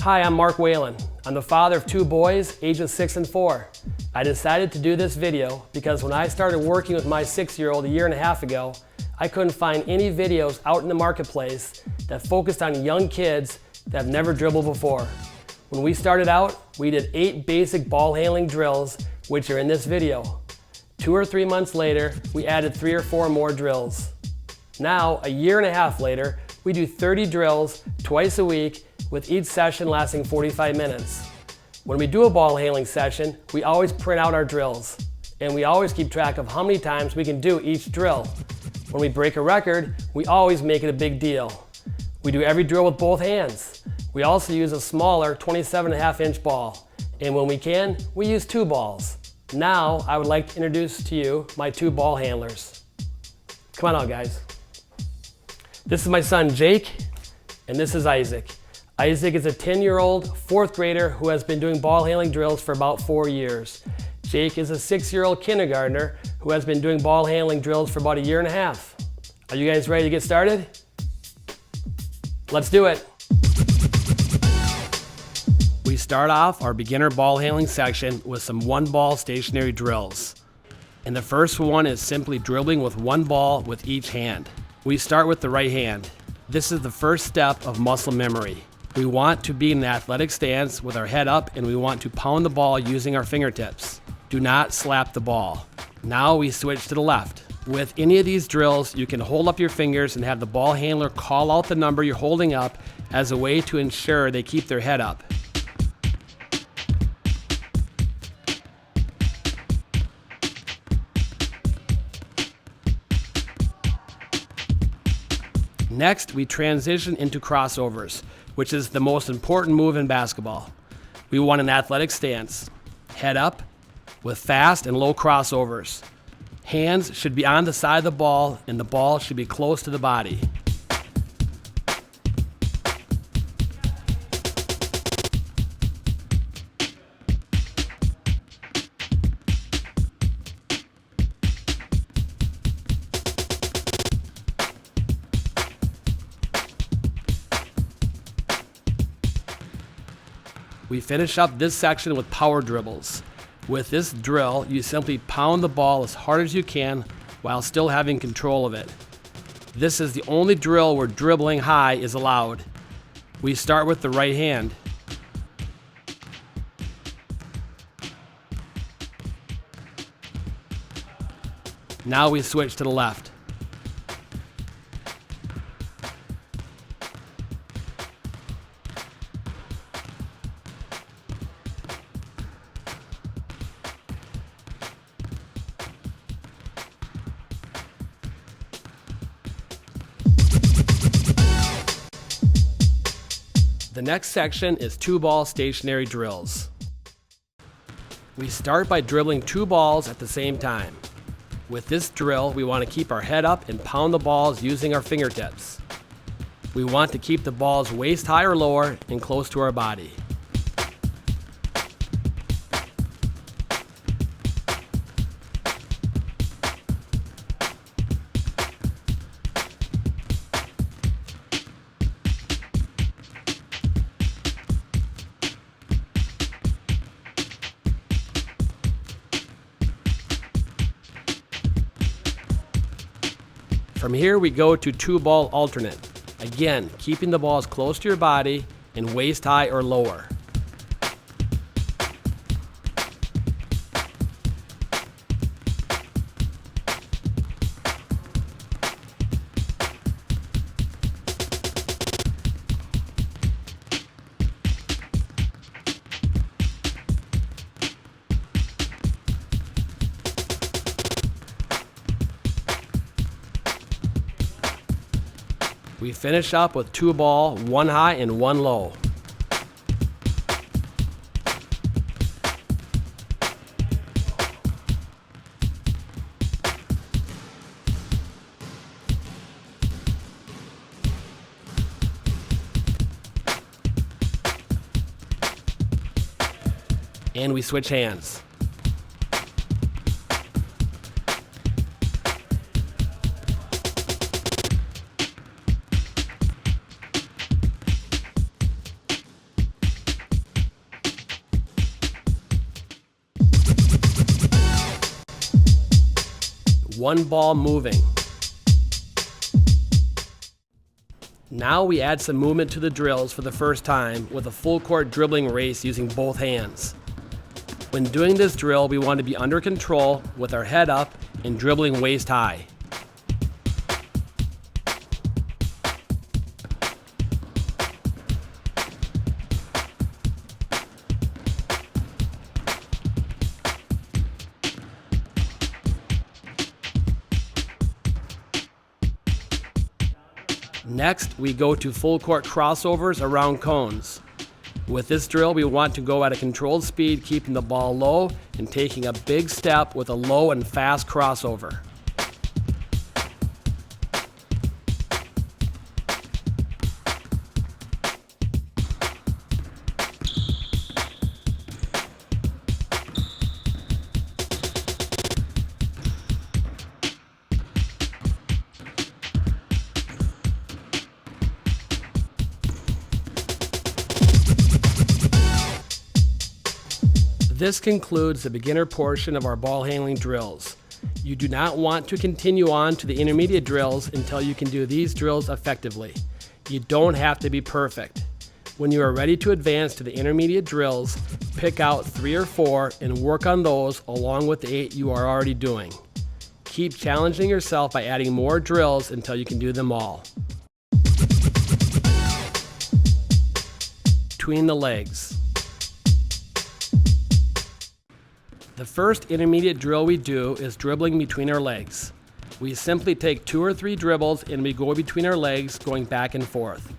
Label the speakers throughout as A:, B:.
A: Hi, I'm Mark Whalen. I'm the father of 2 boys, ages 6 and 4. I decided to do this video because when I started working with my 6-year-old a year and a half ago, I couldn't find any videos out in the marketplace that focused on young kids that have never dribbled before. When we started out, we did 8 basic ball handling drills, which are in this video. 2 or 3 months later, we added 3 or 4 more drills. Now, a year and a half later, we do 30 drills twice a week, with each session lasting 45 minutes. When we do a ball handling session, we always print out our drills, and we always keep track of how many times we can do each drill. When we break a record, we always make it a big deal. We do every drill with both hands. We also use a smaller 27.5-inch ball, and when we can, we use 2 balls. Now, I would like to introduce to you my 2 ball handlers. Come on out, guys. This is my son, Jake, and this is Isaac. Isaac is a 10-year-old 4th grader who has been doing ball handling drills for about 4 years. Jake is a 6-year-old kindergartner who has been doing ball handling drills for about a year and a half. Are you guys ready to get started? Let's do it. We start off our beginner ball handling section with some 1-ball stationary drills. And the first one is simply dribbling with 1 ball with each hand. We start with the right hand. This is the first step of muscle memory. We want to be in an athletic stance with our head up, and we want to pound the ball using our fingertips. Do not slap the ball. Now we switch to the left. With any of these drills, you can hold up your fingers and have the ball handler call out the number you're holding up as a way to ensure they keep their head up. Next, we transition into crossovers, which is the most important move in basketball. We want an athletic stance, head up, with fast and low crossovers. Hands should be on the side of the ball, and the ball should be close to the body. We finish up this section with power dribbles. With this drill, you simply pound the ball as hard as you can while still having control of it. This is the only drill where dribbling high is allowed. We start with the right hand. Now we switch to the left. The next section is 2-ball stationary drills. We start by dribbling 2 balls at the same time. With this drill, we want to keep our head up and pound the balls using our fingertips. We want to keep the balls waist high or lower and close to our body. From here we go to 2-ball alternate. Again, keeping the balls close to your body and waist high or lower. We finish up with 2-ball, 1 high and 1 low. And we switch hands. one ball moving. Now we add some movement to the drills for the first time with a full court dribbling race using both hands. When doing this drill, we want to be under control with our head up and dribbling waist high. Next, we go to full court crossovers around cones. With this drill, we want to go at a controlled speed, keeping the ball low and taking a big step with a low and fast crossover. This concludes the beginner portion of our ball handling drills. You do not want to continue on to the intermediate drills until you can do these drills effectively. You don't have to be perfect. When you are ready to advance to the intermediate drills, pick out 3 or 4 and work on those along with the 8 you are already doing. Keep challenging yourself by adding more drills until you can do them all. Between the legs. The first intermediate drill we do is dribbling between our legs. We simply take 2 or 3 dribbles and we go between our legs, going back and forth.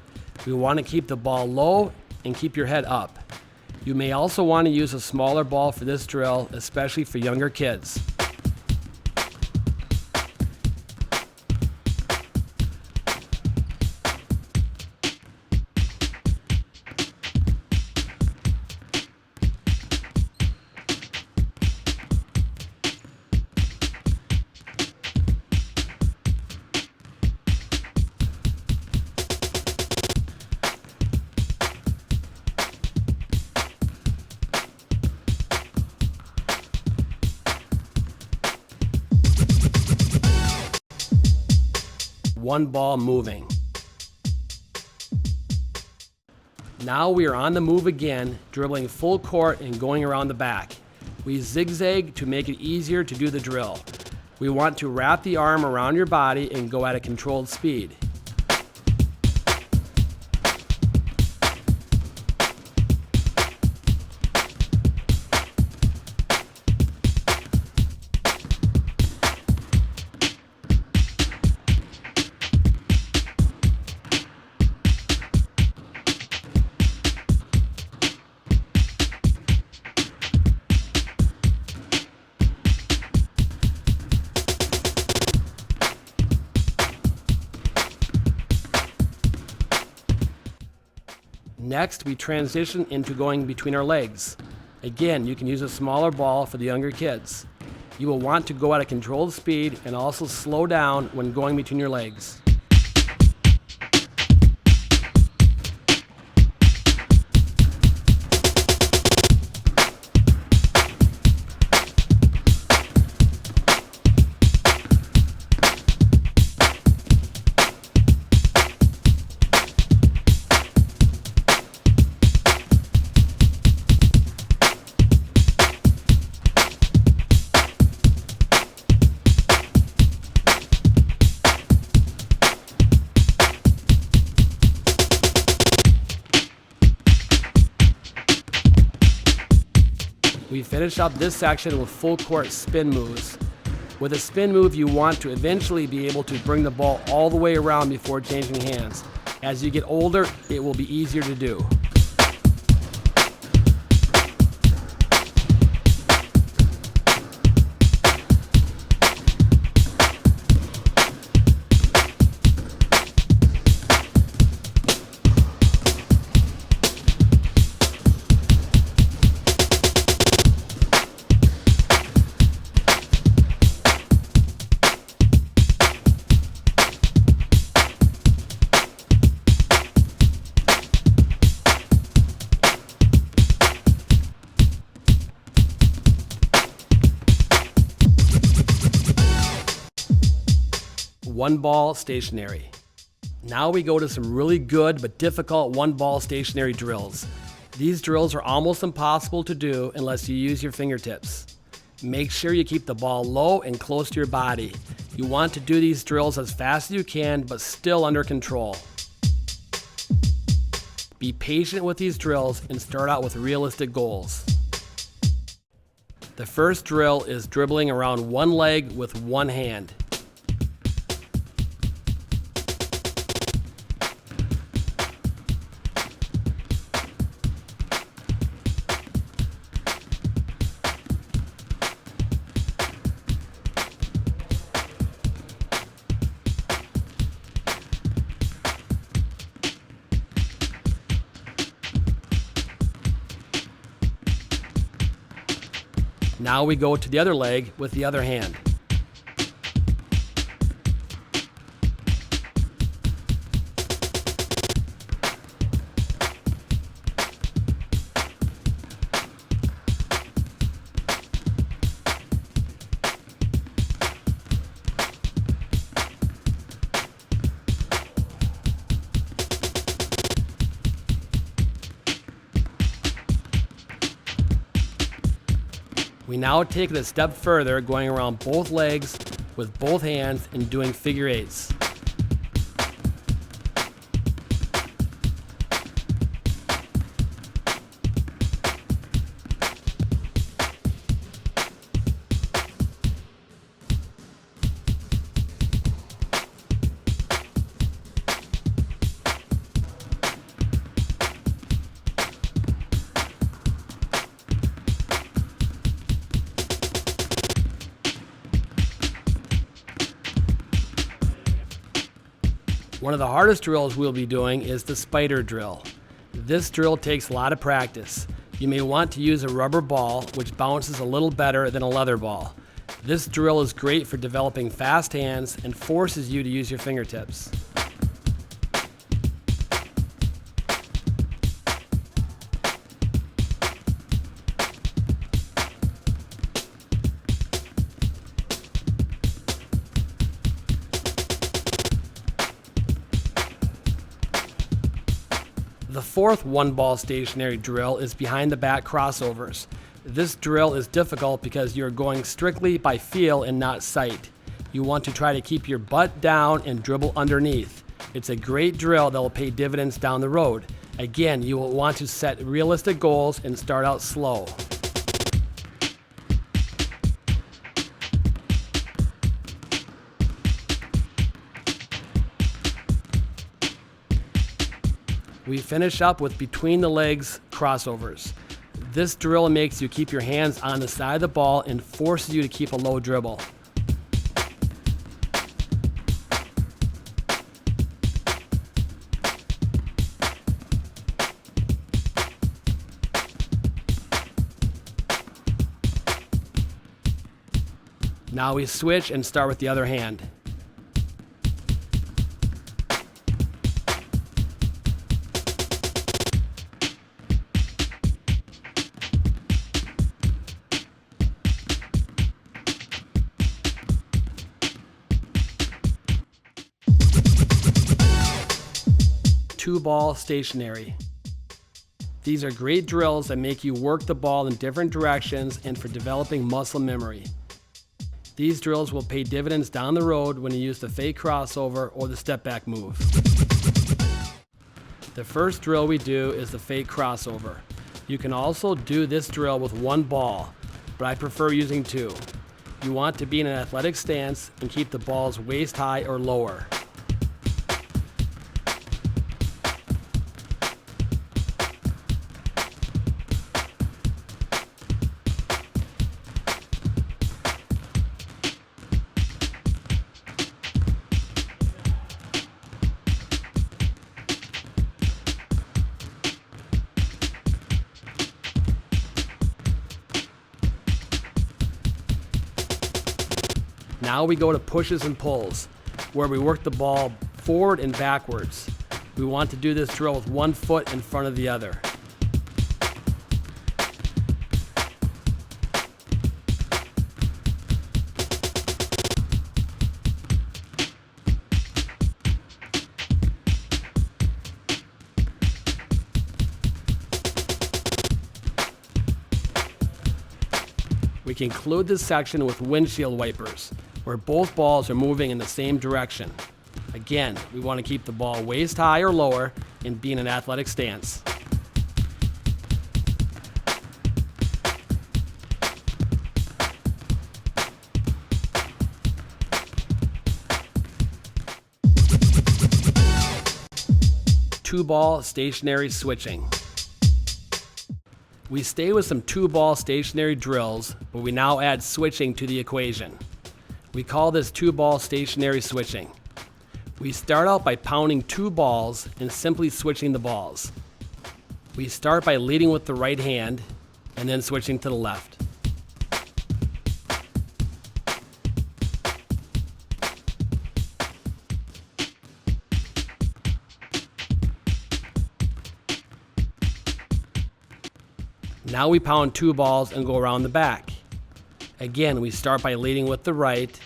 A: We want to keep the ball low and keep your head up. You may also want to use a smaller ball for this drill, especially for younger kids. One ball moving. Now we are on the move again, dribbling full court and going around the back. We zigzag to make it easier to do the drill. We want to wrap the arm around your body and go at a controlled speed. Next, we transition into going between our legs. Again, you can use a smaller ball for the younger kids. You will want to go at a controlled speed and also slow down when going between your legs. We finish up this section with full court spin moves. With a spin move, you want to eventually be able to bring the ball all the way around before changing hands. As you get older, it will be easier to do. one-ball stationary. Now we go to some really good but difficult one-ball stationary drills. These drills are almost impossible to do unless you use your fingertips. Make sure you keep the ball low and close to your body. You want to do these drills as fast as you can, but still under control. Be patient with these drills and start out with realistic goals. The first drill is dribbling around one leg with one hand. Now we go to the other leg with the other hand. We now take it a step further, going around both legs with both hands and doing figure eights. One of the hardest drills we'll be doing is the spider drill. This drill takes a lot of practice. You may want to use a rubber ball, which bounces a little better than a leather ball. This drill is great for developing fast hands and forces you to use your fingertips. The fourth one-ball stationary drill is behind the back crossovers. This drill is difficult because you're going strictly by feel and not sight. You want to try to keep your butt down and dribble underneath. It's a great drill that will pay dividends down the road. Again, you will want to set realistic goals and start out slow. We finish up with between the legs crossovers. This drill makes you keep your hands on the side of the ball and forces you to keep a low dribble. Now we switch and start with the other hand. Two-ball stationary. These are great drills that make you work the ball in different directions and for developing muscle memory. These drills will pay dividends down the road when you use the fake crossover or the step back move. The first drill we do is the fake crossover. You can also do this drill with one ball, but I prefer using two. You want to be in an athletic stance and keep the balls waist high or lower. Now we go to pushes and pulls, where we work the ball forward and backwards. We want to do this drill with one foot in front of the other. We conclude this section with windshield wipers, where both balls are moving in the same direction. Again, we want to keep the ball waist high or lower and be in an athletic stance. Two-ball stationary switching. We stay with some two-ball stationary drills, but we now add switching to the equation. We call this two-ball stationary switching. We start out by pounding two balls and simply switching the balls. We start by leading with the right hand and then switching to the left. Now we pound two balls and go around the back. Again, we start by leading with the right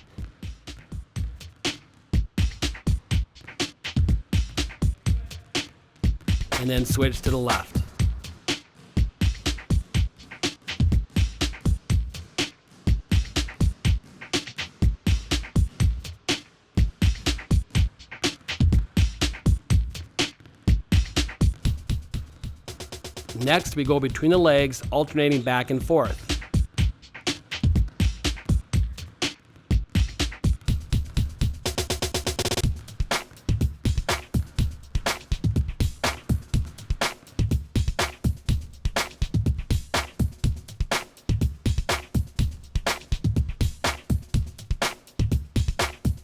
A: and then switch to the left. Next, we go between the legs, alternating back and forth.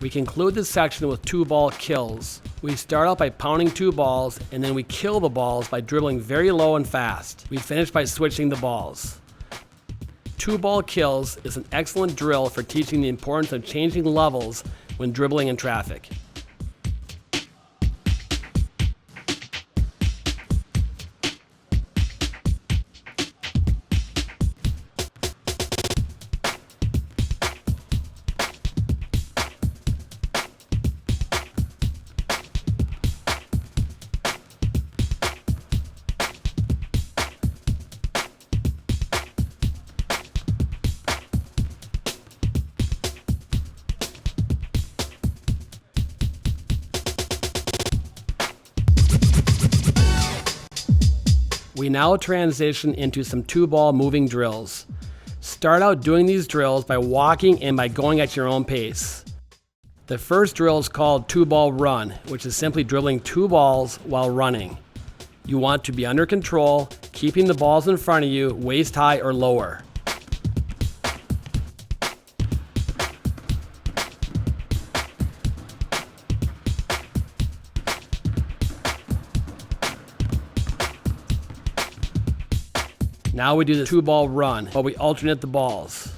A: We conclude this section with two-ball kills. We start out by pounding two balls, and then we kill the balls by dribbling very low and fast. We finish by switching the balls. Two-ball kills is an excellent drill for teaching the importance of changing levels when dribbling in traffic. We now transition into some two-ball moving drills. Start out doing these drills by walking and by going at your own pace. The first drill is called two-ball run, which is simply dribbling two balls while running. You want to be under control, keeping the balls in front of you waist high or lower. Now we do the two-ball run, but we alternate the balls.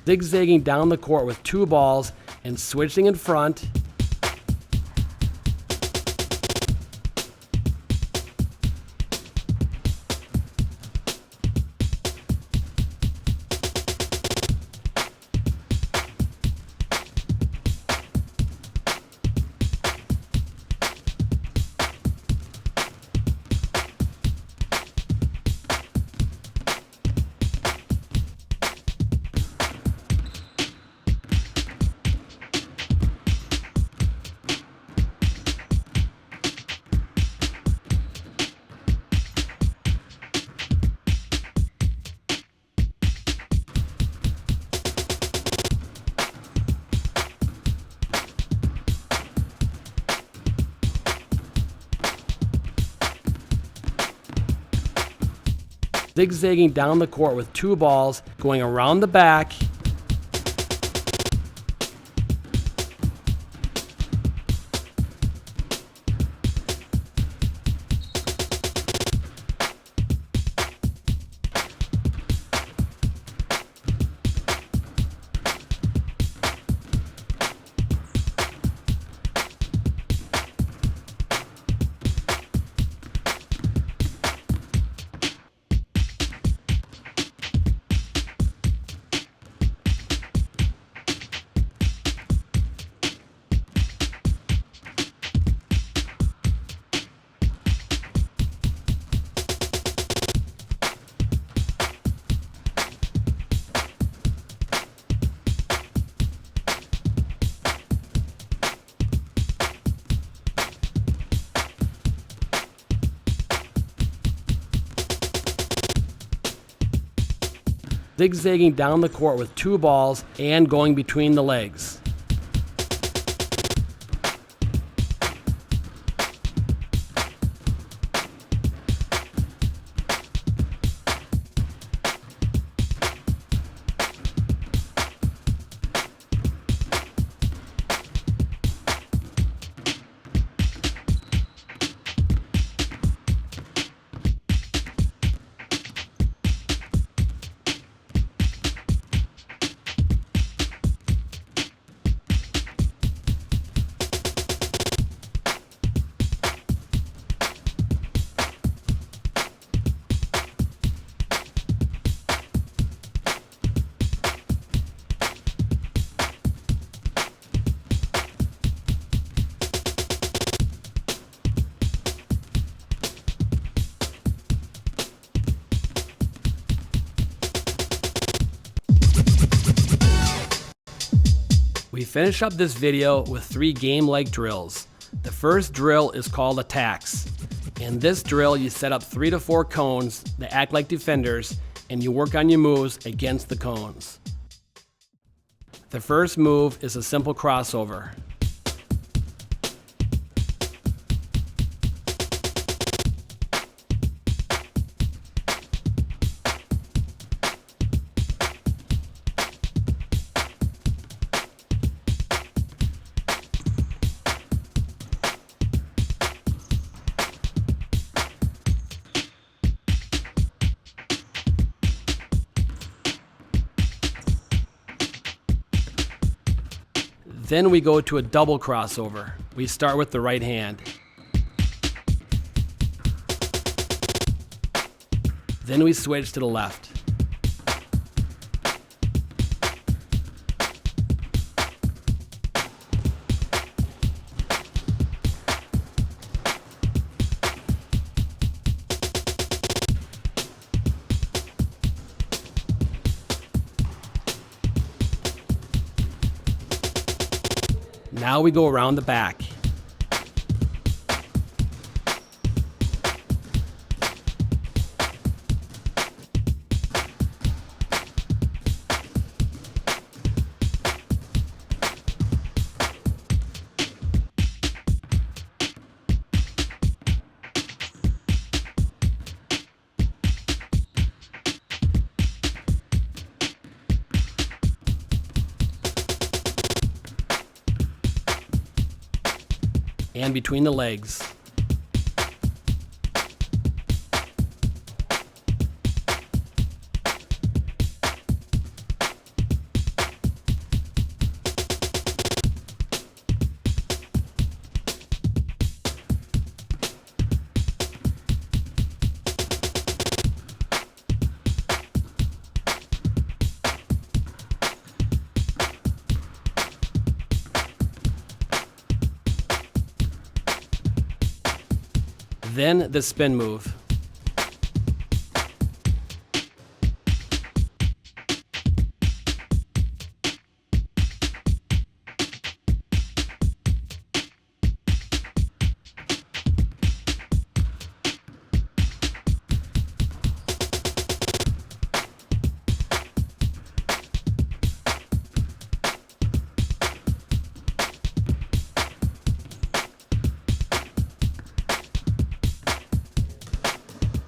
A: Zigzagging down the court with two balls and switching in front. Zigzagging down the court with two balls, going around the back. zigzagging down the court with 2 balls and going between the legs. We finish up this video with 3 game-like drills. The first drill is called attacks. In this drill, you set up 3 to 4 cones that act like defenders, and you work on your moves against the cones. The first move is a simple crossover. Then we go to a double crossover. We start with the right hand. Then we switch to the left. Now we go around the back. And between the legs. Then the spin move.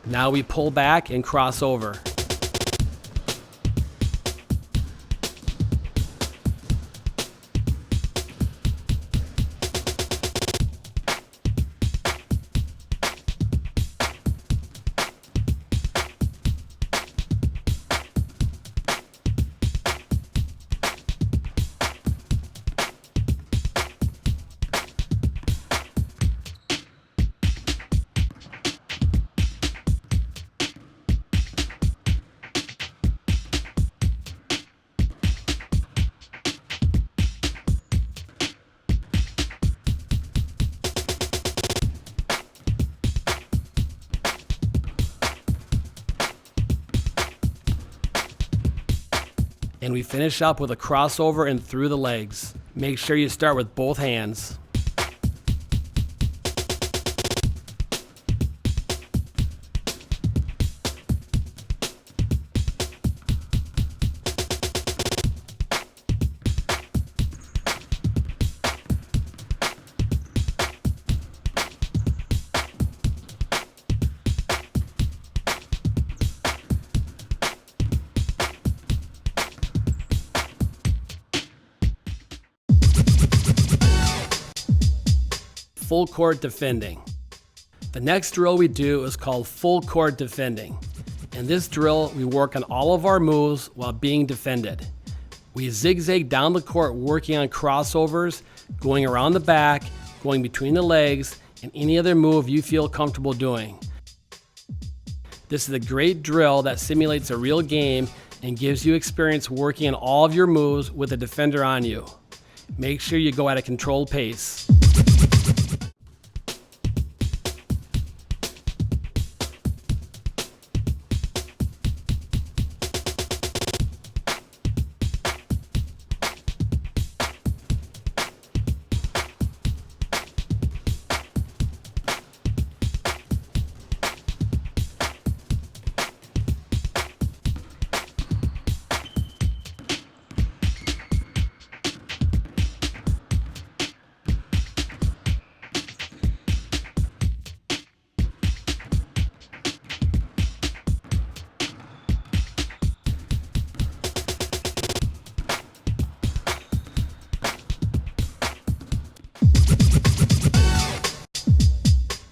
A: Now we pull back and cross over. And we finish up with a crossover and through the legs. Make sure you start with both hands. full court defending. The next drill we do is called full court defending. In this drill, we work on all of our moves while being defended. We zigzag down the court working on crossovers, going around the back, going between the legs, and any other move you feel comfortable doing. This is a great drill that simulates a real game and gives you experience working on all of your moves with a defender on you. Make sure you go at a controlled pace.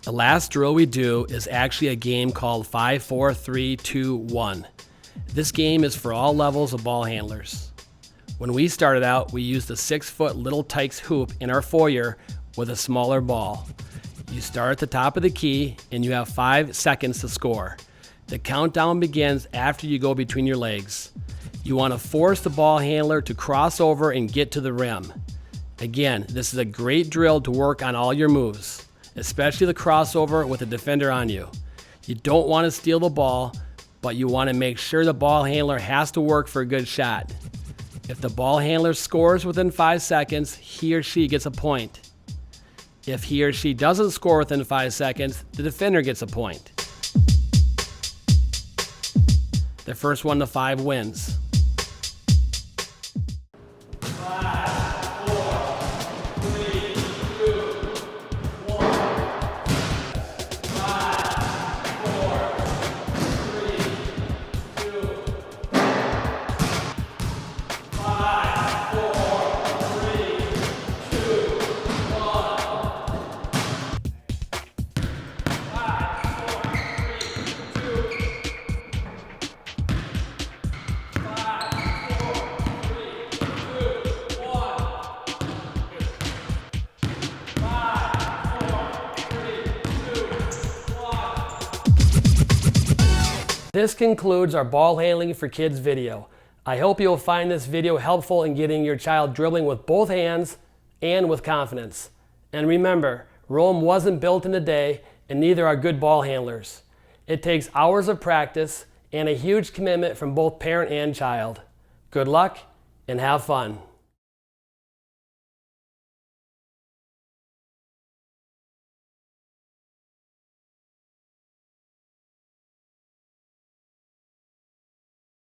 A: The last drill we do is actually a game called 5, 4, 3, 2, 1. This game is for all levels of ball handlers. When we started out, we used a 6-foot Little Tykes hoop in our foyer with a smaller ball. You start at the top of the key and you have 5 seconds to score. The countdown begins after you go between your legs. You want to force the ball handler to cross over and get to the rim. Again, this is a great drill to work on all your moves, especially the crossover with a defender on you. You don't want to steal the ball, but you want to make sure the ball handler has to work for a good shot. If the ball handler scores within 5 seconds, he or she gets a point. If he or she doesn't score within 5 seconds, the defender gets a point. The first 1 to 5 wins. This concludes our ball handling for kids video. I hope you'll find this video helpful in getting your child dribbling with both hands and with confidence. And remember, Rome wasn't built in a day, and neither are good ball handlers. It takes hours of practice and a huge commitment from both parent and child. Good luck and have fun.